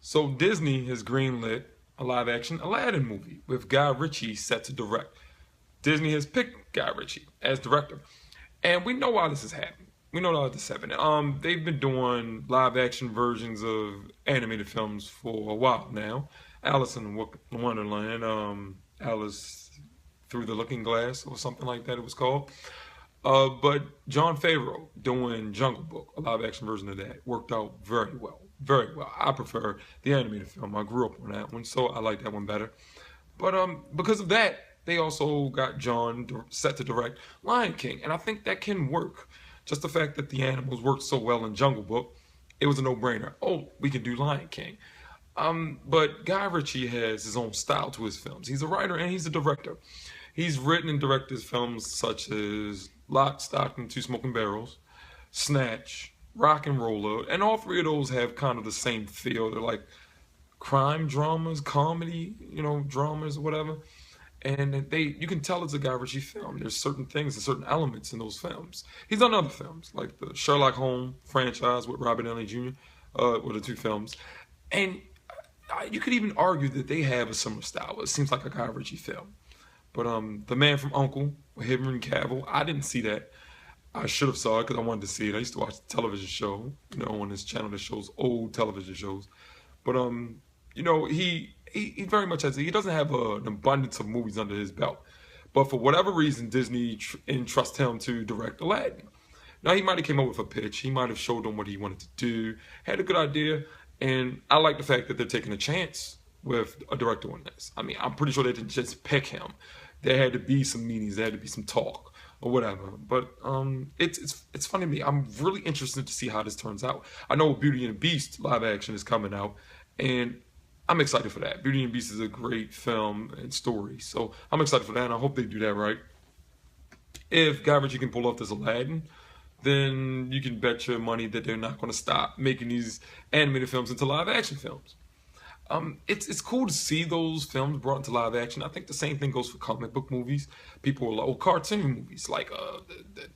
So Disney has greenlit a live-action Aladdin movie with Guy Ritchie set to direct. Disney has picked Guy Ritchie as director, and we know why this is happening. We know why this is happening. They've been doing live-action versions of animated films for a while now. Alice in Wonderland, Alice Through the Looking Glass, or something like that. It was called. But Jon Favreau doing Jungle Book, a live action version of that, worked out very well. Very well. I prefer the animated film. I grew up on that one, so I like that one better. But because of that, they also got John set to direct Lion King, and I think that can work. Just the fact that the animals worked so well in Jungle Book, it was a no-brainer. Oh, we can do Lion King. But Guy Ritchie has his own style to his films. He's a writer and he's a director. He's written and directed films such as Lock, Stock, and Two Smoking Barrels, Snatch, Rock and Roller, and all three of those have kind of the same feel. They're like crime dramas, comedy, dramas or whatever. And you can tell it's a Guy Ritchie film. There's certain things and certain elements in those films. He's done other films, like the Sherlock Holmes franchise with Robert Downey Jr., were the two films. And you could even argue that they have a similar style. It seems like a Guy Ritchie film. But The Man from U.N.C.L.E. with Henry Cavill, I didn't see that. I should have saw it because I wanted to see it. I used to watch the television show, on this channel that shows old television shows. But he very much he doesn't have an abundance of movies under his belt. But for whatever reason, Disney entrusts him to direct Aladdin. Now he might have came up with a pitch. He might have showed them what he wanted to do. Had a good idea, and I like the fact that they're taking a chance with a director on this. I mean, I'm pretty sure they didn't just pick him. There had to be some meetings. There had to be some talk or whatever. But it's funny to me. I'm really interested to see how this turns out. I know Beauty and the Beast live action is coming out, and I'm excited for that. Beauty and the Beast is a great film and story, so I'm excited for that, and I hope they do that right. If Guy Ritchie can pull off this Aladdin, then you can bet your money that they're not going to stop making these animated films into live action films. It's cool to see those films brought into live action. I think the same thing goes for comic book movies. People are like, cartoon movies like the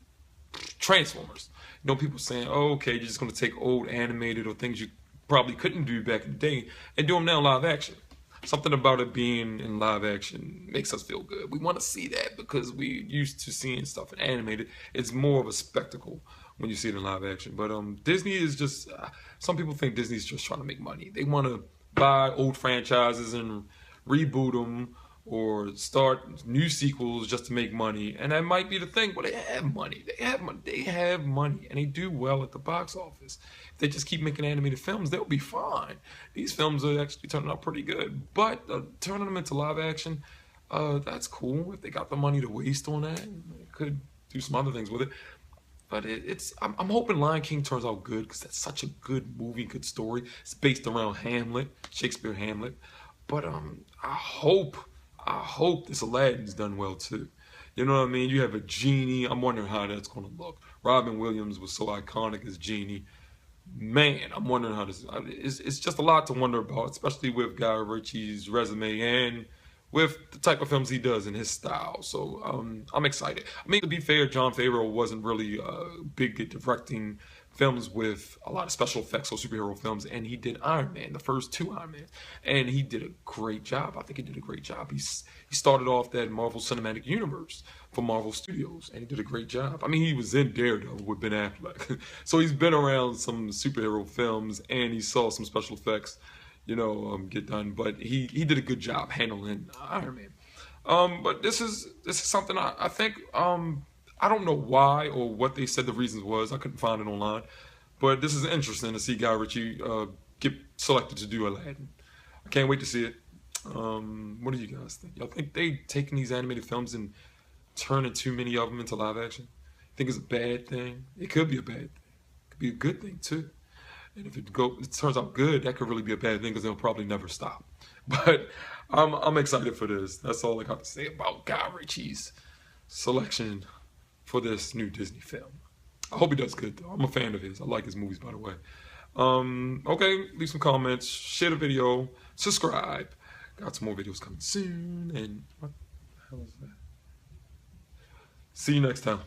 Transformers. People saying, oh, okay, you're just going to take old animated or things you probably couldn't do back in the day and do them now live action. Something about it being in live action makes us feel good. We want to see that because we used to seeing stuff in animated. It's more of a spectacle when you see it in live action. But Disney is just, some people think Disney's just trying to make money. They want to buy old franchises and reboot them or start new sequels just to make money, and that might be the thing. But they have money. They have money, and they do well at the box office. If they just keep making animated films, they'll be fine. These films are actually turning out pretty good, but turning them into live action, that's cool. If they got the money to waste on that, they could do some other things with it. But I'm hoping Lion King turns out good because that's such a good movie, good story. It's based around Hamlet, Shakespeare Hamlet. But I hope this Aladdin's done well too. You know what I mean? You have a genie. I'm wondering how that's going to look. Robin Williams was so iconic as Genie. Man, I'm wondering how this. It's just a lot to wonder about, especially with Guy Ritchie's resume and with the type of films he does in his style. So I'm excited. I mean, to be fair, Jon Favreau wasn't really big at directing films with a lot of special effects or superhero films, and he did Iron Man, the first two Iron Man, and he did a great job. I think he did a great job. He started off that Marvel Cinematic Universe for Marvel Studios, and he did a great job. I mean, he was in Daredevil with Ben Affleck, so he's been around some superhero films, and he saw some special effects get done, but he did a good job handling Iron Man. But this is something I think I don't know why or what they said the reasons was. I couldn't find it online, but this is interesting to see Guy Ritchie get selected to do Aladdin. I can't wait to see it. What do you guys think? Y'all think they taking these animated films and turning too many of them into live action? Think it's a bad thing? It could be a bad thing. It could be a good thing too. And if it turns out good, that could really be a bad thing because they'll probably never stop. But I'm excited for this. That's all I got to say about Guy Ritchie's selection for this new Disney film. I hope he does good though. I'm a fan of his. I like his movies, by the way. Okay, leave some comments, share the video, subscribe. Got some more videos coming soon. And what the hell is that? See you next time.